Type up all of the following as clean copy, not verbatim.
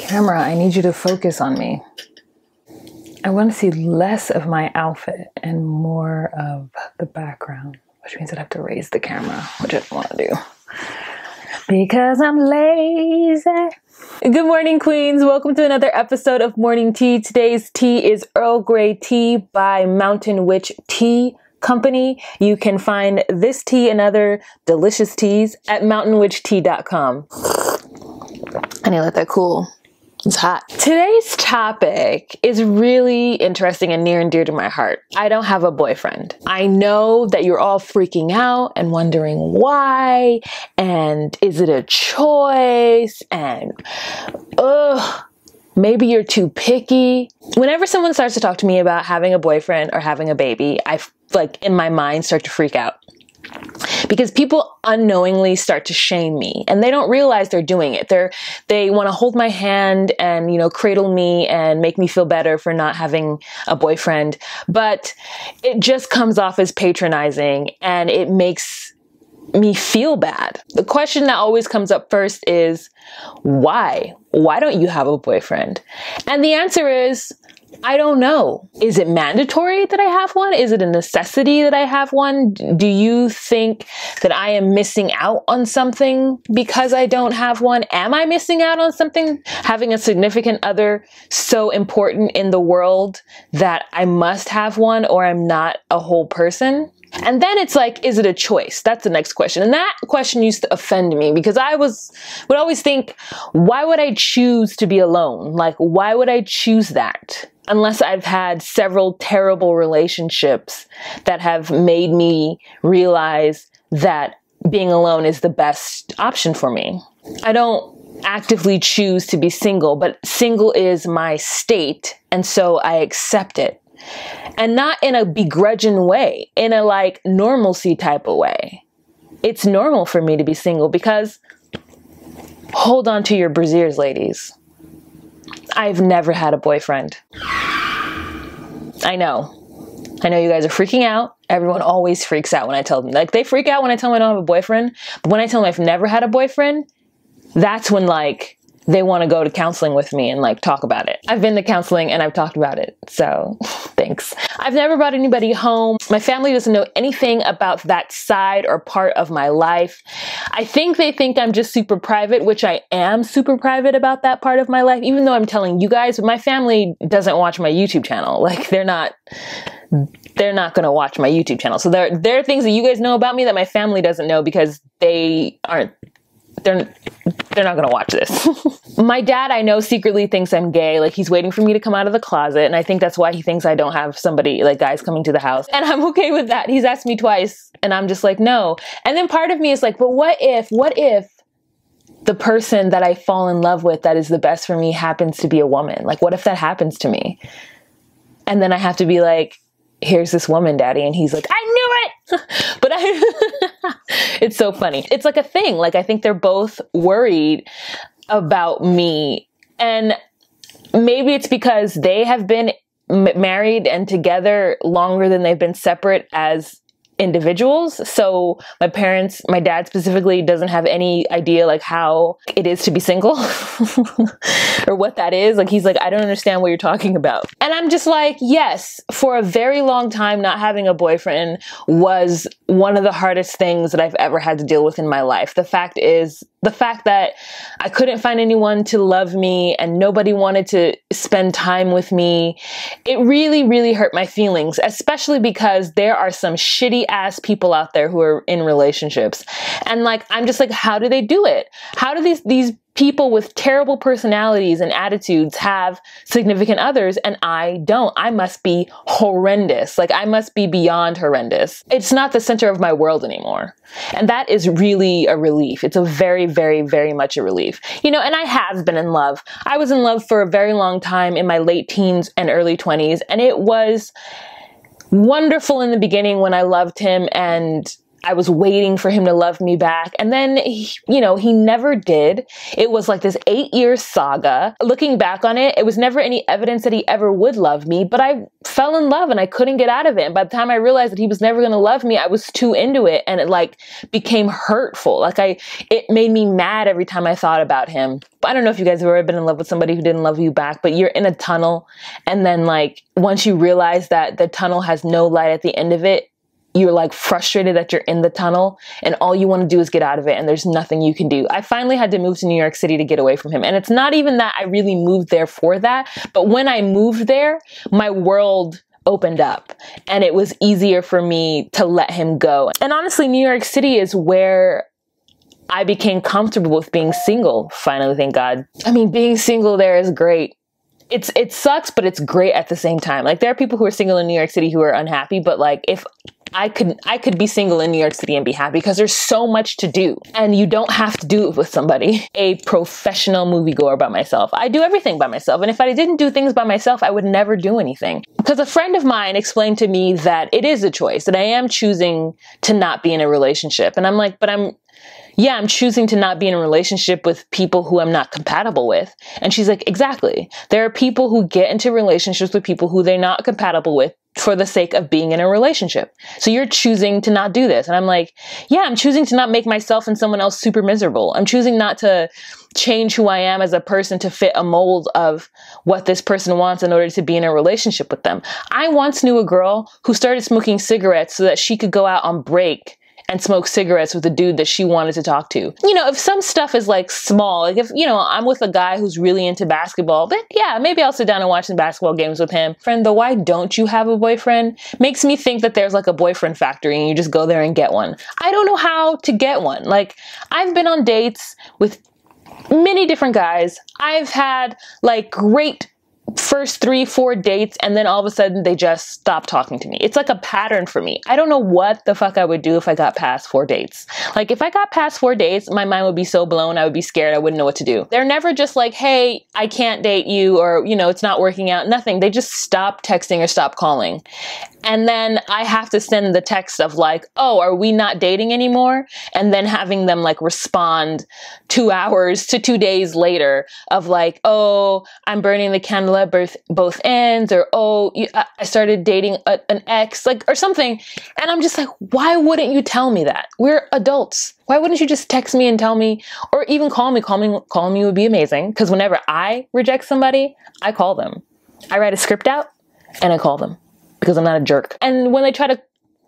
Camera, I need you to focus on me. I want to see less of my outfit and more of the background, which means I'd have to raise the camera, which I don't want to do because I'm lazy. Good morning, queens. Welcome to another episode of Morning Tea. Today's tea is Earl Grey Tea by Mountain Witch Tea Company. You can find this tea and other delicious teas at mountainwitchtea.com. I need to let that cool. It's hot. Today's topic is really interesting and near and dear to my heart. I don't have a boyfriend. I know that you're all freaking out and wondering why, and is it a choice, and maybe you're too picky. Whenever someone starts to talk to me about having a boyfriend or having a baby, I in my mind start to freak out. Because people unknowingly start to shame me and they don't realize they're doing it. They want to hold my hand and, cradle me and make me feel better for not having a boyfriend. But it just comes off as patronizing and it makes me feel bad. The question that always comes up first is, why? Why don't you have a boyfriend? And the answer is, I don't know. Is it mandatory that I have one? Is it a necessity that I have one? Do you think that I am missing out on something because I don't have one? Am I missing out on something? Having a significant other so important in the world that I must have one or I'm not a whole person? And then it's like, is it a choice? That's the next question. And that question used to offend me because I would always think, why would I choose to be alone? Like, why would I choose that? Unless I've had several terrible relationships that have made me realize that being alone is the best option for me. I don't actively choose to be single, but single is my state. And so I accept it. And not in a begrudging way, in a normalcy type of way. It's normal for me to be single because, hold on to your brassieres, ladies. I've never had a boyfriend. I know you guys are freaking out. Everyone always freaks out when I tell them. They freak out when I tell them I don't have a boyfriend. But when I tell them I've never had a boyfriend, that's when they want to go to counseling with me and talk about it. I've been to counseling and I've talked about it. So thanks. I've never brought anybody home. My family doesn't know anything about that side or part of my life. I think they think I'm just super private, which I am super private about that part of my life, even though I'm telling you guys, but my family doesn't watch my YouTube channel. They're not going to watch my YouTube channel. So there are things that you guys know about me that my family doesn't know because they're not going to watch this. My dad, I know, secretly thinks I'm gay. He's waiting for me to come out of the closet. And I think that's why he thinks I don't have somebody, guys coming to the house. And I'm okay with that. He's asked me twice and I'm just no. And then part of me is but what if the person that I fall in love with that is the best for me happens to be a woman? What if that happens to me? And then I have to be here's this woman, daddy. And he's I knew it. But it's so funny. It's a thing. I think they're both worried about me. And maybe it's because they have been married and together longer than they've been separate as individuals. So my dad specifically doesn't have any idea how it is to be single or what that is. He's I don't understand what you're talking about. And I'm just yes, for a very long time, not having a boyfriend was one of the hardest things that I've ever had to deal with in my life. The fact that I couldn't find anyone to love me and nobody wanted to spend time with me, it really, really hurt my feelings, especially because there are some shitty ass people out there who are in relationships. And I'm just how do they do it? How do these people with terrible personalities and attitudes have significant others and I don't? I must be horrendous. I must be beyond horrendous. It's not the center of my world anymore. And that is really a relief. It's a very, very, very much a relief. And I have been in love. I was in love for a very long time in my late teens and early 20s. And it was wonderful in the beginning when I loved him and I was waiting for him to love me back. And then, you know, he never did. It was like this 8-year saga. Looking back on it, it was never any evidence that he ever would love me, but I fell in love and I couldn't get out of it. And by the time I realized that he was never going to love me, I was too into it, and it like became hurtful. Like it made me mad every time I thought about him. I don't know if you guys have ever been in love with somebody who didn't love you back, but you're in a tunnel, and then like once you realize that the tunnel has no light at the end of it, you're like frustrated that you're in the tunnel and all you want to do is get out of it, and there's nothing you can do. I finally had to move to New York City to get away from him. And it's not even that I really moved there for that, but when I moved there, my world opened up and it was easier for me to let him go. And honestly, New York City is where I became comfortable with being single. Finally, thank God. I mean, being single there is great. It sucks, but it's great at the same time. Like there are people who are single in New York City who are unhappy, but like if I could be single in New York City and be happy because there's so much to do and you don't have to do it with somebody. A professional moviegoer by myself. I do everything by myself. And if I didn't do things by myself, I would never do anything. Because a friend of mine explained to me that it is a choice, that I am choosing to not be in a relationship. And I'm like, but I'm choosing to not be in a relationship with people who I'm not compatible with. And she's like, exactly. There are people who get into relationships with people who they're not compatible with for the sake of being in a relationship. So you're choosing to not do this. And I'm like, yeah, I'm choosing to not make myself and someone else super miserable. I'm choosing not to change who I am as a person to fit a mold of what this person wants in order to be in a relationship with them. I once knew a girl who started smoking cigarettes so that she could go out on break and smoke cigarettes with a dude that she wanted to talk to. You know, if some stuff is like small, like if, you know, I'm with a guy who's really into basketball, but yeah, maybe I'll sit down and watch some basketball games with him. Friend, the why don't you have a boyfriend makes me think that there's like a boyfriend factory and you just go there and get one. I don't know how to get one. Like I've been on dates with many different guys. I've had like great first 3-4 dates, and then all of a sudden they just stop talking to me. It's like a pattern for me. I don't know what the fuck I would do if I got past 4 dates. Like if I got past 4 dates, my mind would be so blown, I would be scared, I wouldn't know what to do. They're never just like, hey, I can't date you, or, you know, it's not working out. Nothing. They just stop texting or stop calling. And then I have to send the text of like, oh, are we not dating anymore? And then having them like respond 2 hours to 2 days later of like, oh, I'm burning the candle at both ends, or oh, I started dating an ex, like, or something. And I'm just like, why wouldn't you tell me that? We're adults. Why wouldn't you just text me and tell me, or even call me? Calling me would be amazing. Because whenever I reject somebody, I call them. I write a script out and I call them. Because I'm not a jerk. And when they try to,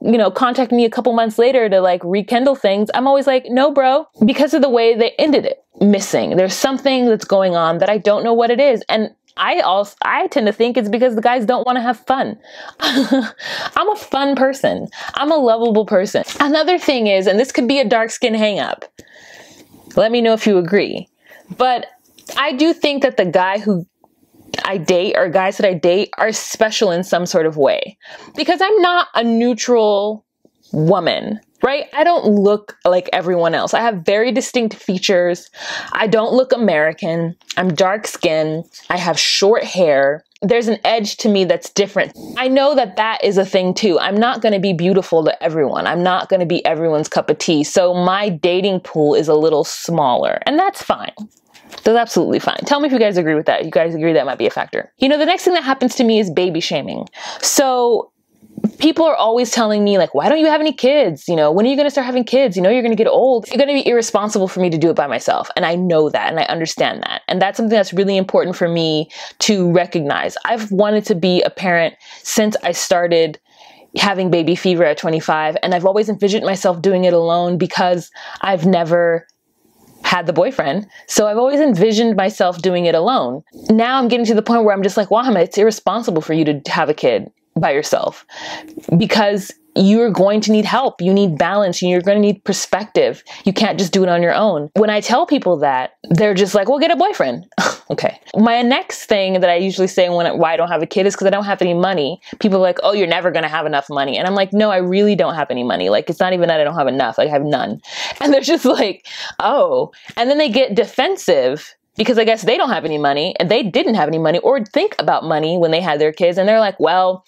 you know, contact me a couple months later to like rekindle things, I'm always like, no, bro, because of the way they ended it. Missing. There's something that's going on that I don't know what it is. And I tend to think it's because the guys don't want to have fun. I'm a fun person. I'm a lovable person. Another thing is, and this could be a dark skin hang up. Let me know if you agree. But I do think that the guy who I date, or guys that I date, are special in some sort of way, because I'm not a neutral woman, right? I don't look like everyone else. I have very distinct features. I don't look American. I'm dark skinned. I have short hair. There's an edge to me that's different. I know that that is a thing too. I'm not going to be beautiful to everyone. I'm not going to be everyone's cup of tea. So my dating pool is a little smaller, and that's fine. That's absolutely fine. Tell me if you guys agree with that. You guys agree that might be a factor. You know, the next thing that happens to me is baby shaming. So people are always telling me like, why don't you have any kids? You know, when are you going to start having kids? You know, you're going to get old. It's going to be irresponsible for me to do it by myself. And I know that, and I understand that. And that's something that's really important for me to recognize. I've wanted to be a parent since I started having baby fever at 25. And I've always envisioned myself doing it alone because I've never had the boyfriend. So I've always envisioned myself doing it alone. Now I'm getting to the point where I'm just like, Wahama, it's irresponsible for you to have a kid by yourself, because you're going to need help. You need balance, and you're going to need perspective. You can't just do it on your own. When I tell people that, they're just like, well, get a boyfriend. Okay. My next thing that I usually say why I don't have a kid is because I don't have any money. People are like, oh, you're never going to have enough money. And I'm like, no, I really don't have any money. Like, it's not even that I don't have enough. Like, I have none. And they're just like, oh. And then they get defensive because I guess they don't have any money, and they didn't have any money or think about money when they had their kids. And they're like, well,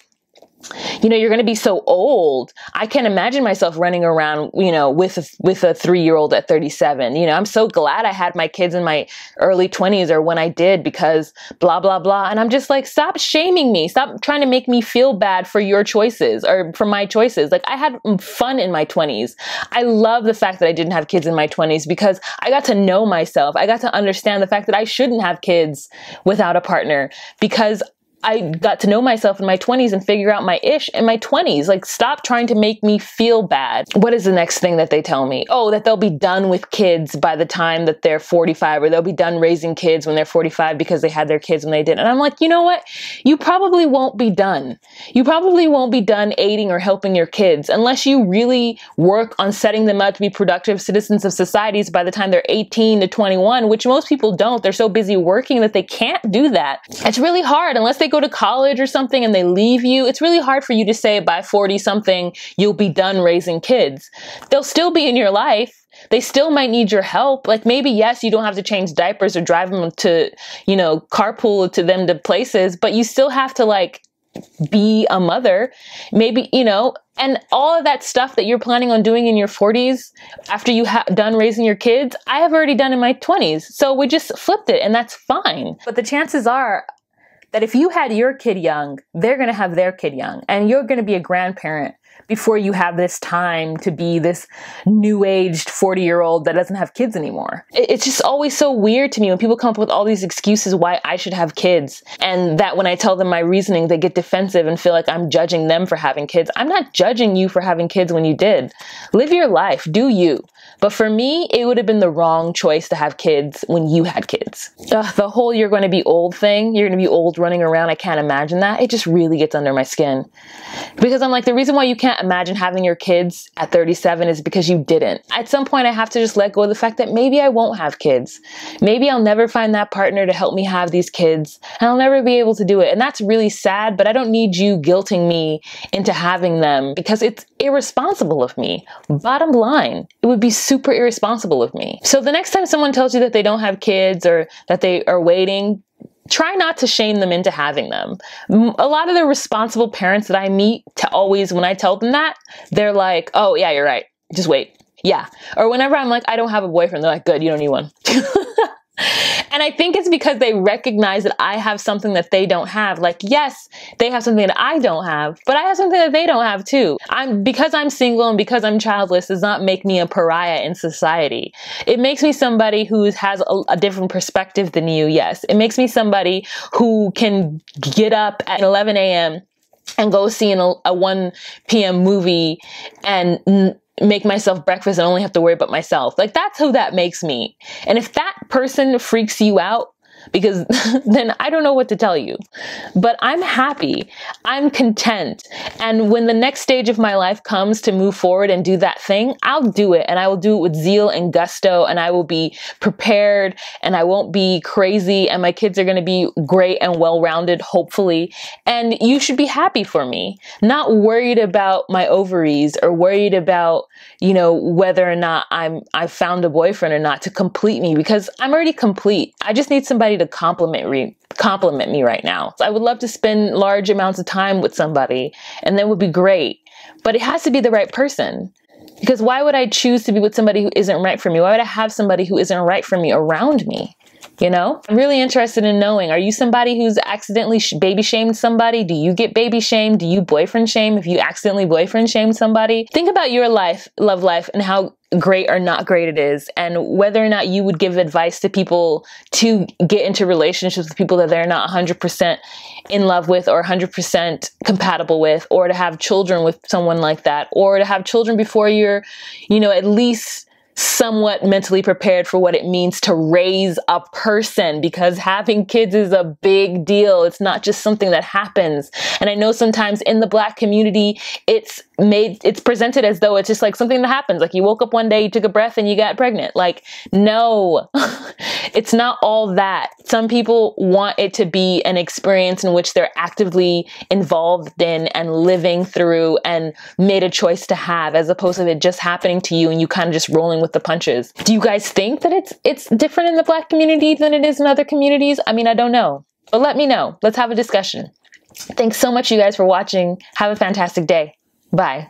you know, you're going to be so old. I can't imagine myself running around, you know, with a 3-year-old at 37. You know, I'm so glad I had my kids in my early 20s or when I did, because blah, blah, blah. And I'm just like, stop shaming me. Stop trying to make me feel bad for your choices or for my choices. Like, I had fun in my 20s. I love the fact that I didn't have kids in my 20s because I got to know myself. I got to understand the fact that I shouldn't have kids without a partner, because I got to know myself in my 20s and figure out my ish in my 20s. Like, stop trying to make me feel bad. What is the next thing that they tell me? Oh, that they'll be done with kids by the time that they're 45, or they'll be done raising kids when they're 45 because they had their kids when they didn't. And I'm like, you know what? You probably won't be done. You probably won't be done aiding or helping your kids unless you really work on setting them up to be productive citizens of societies by the time they're 18 to 21, which most people don't. They're so busy working that they can't do that. It's really hard unless they go to college or something and they leave you. It's really hard for you to say by 40 something, you'll be done raising kids. They'll still be in your life. They still might need your help. Like, maybe, yes, you don't have to change diapers or drive them to, you know, carpool to them to places, but you still have to, like, be a mother, maybe, you know, and all of that stuff that you're planning on doing in your 40s after you have done raising your kids, I have already done in my 20s. So we just flipped it, and that's fine. But the chances are that if you had your kid young, they're going to have their kid young, and you're going to be a grandparent before you have this time to be this new-aged 40-year-old that doesn't have kids anymore. It's just always so weird to me when people come up with all these excuses why I should have kids, and that when I tell them my reasoning, they get defensive and feel like I'm judging them for having kids. I'm not judging you for having kids when you did. Live your life. Do you. But for me, it would have been the wrong choice to have kids when you had kids. The whole you're going to be old thing, you're going to be old running around, I can't imagine that. It just really gets under my skin. Because I'm like, the reason why you can't imagine having your kids at 37 is because you didn't. At some point, I have to just let go of the fact that maybe I won't have kids. Maybe I'll never find that partner to help me have these kids, and I'll never be able to do it. And that's really sad, but I don't need you guilting me into having them, because it's irresponsible of me. Bottom line, it would be super irresponsible of me. So the next time someone tells you that they don't have kids or that they are waiting, try not to shame them into having them. A lot of the responsible parents that I meet when I tell them that, they're like, oh yeah, you're right. Just wait. Yeah. Or whenever I'm like, I don't have a boyfriend, they're like, good, you don't need one. And I think it's because they recognize that I have something that they don't have. Like, yes, they have something that I don't have, but I have something that they don't have too. Because I'm single and because I'm childless does not make me a pariah in society. It makes me somebody who has a different perspective than you, yes. It makes me somebody who can get up at 11 a.m. and go see a 1 p.m. movie and make myself breakfast and only have to worry about myself. Like, that's who that makes me. And if that person freaks you out, because then I don't know what to tell you. But I'm happy. I'm content. And when the next stage of my life comes to move forward and do that thing, I'll do it. And I will do it with zeal and gusto. And I will be prepared. And I won't be crazy. And my kids are going to be great and well-rounded, hopefully. And you should be happy for me. Not worried about my ovaries or worried about, you know, whether or not I found a boyfriend or not to complete me, because I'm already complete. I just need somebody to compliment me right now. So I would love to spend large amounts of time with somebody, and that would be great. But it has to be the right person. Because why would I choose to be with somebody who isn't right for me? Why would I have somebody who isn't right for me around me? You know, I'm really interested in knowing, are you somebody who's accidentally baby shamed somebody? Do you get baby shamed? Do you boyfriend shame if you accidentally boyfriend shame somebody? Think about your love life, and how great or not great it is, and whether or not you would give advice to people to get into relationships with people that they're not 100% in love with or 100% compatible with, or to have children with someone like that, or to have children before you're, you know, at least somewhat mentally prepared for what it means to raise a person, because having kids is a big deal. It's not just something that happens. And I know sometimes in the Black community, it's presented as though it's just like something that happens. Like, you woke up one day, you took a breath and you got pregnant. Like, no, it's not all that. Some people want it to be an experience in which they're actively involved in and living through and made a choice to have, as opposed to it just happening to you and you kind of just rolling with the punches. Do you guys think that it's different in the Black community than it is in other communities? I mean, I don't know, but let me know. Let's have a discussion. Thanks so much, you guys, for watching. Have a fantastic day. Bye.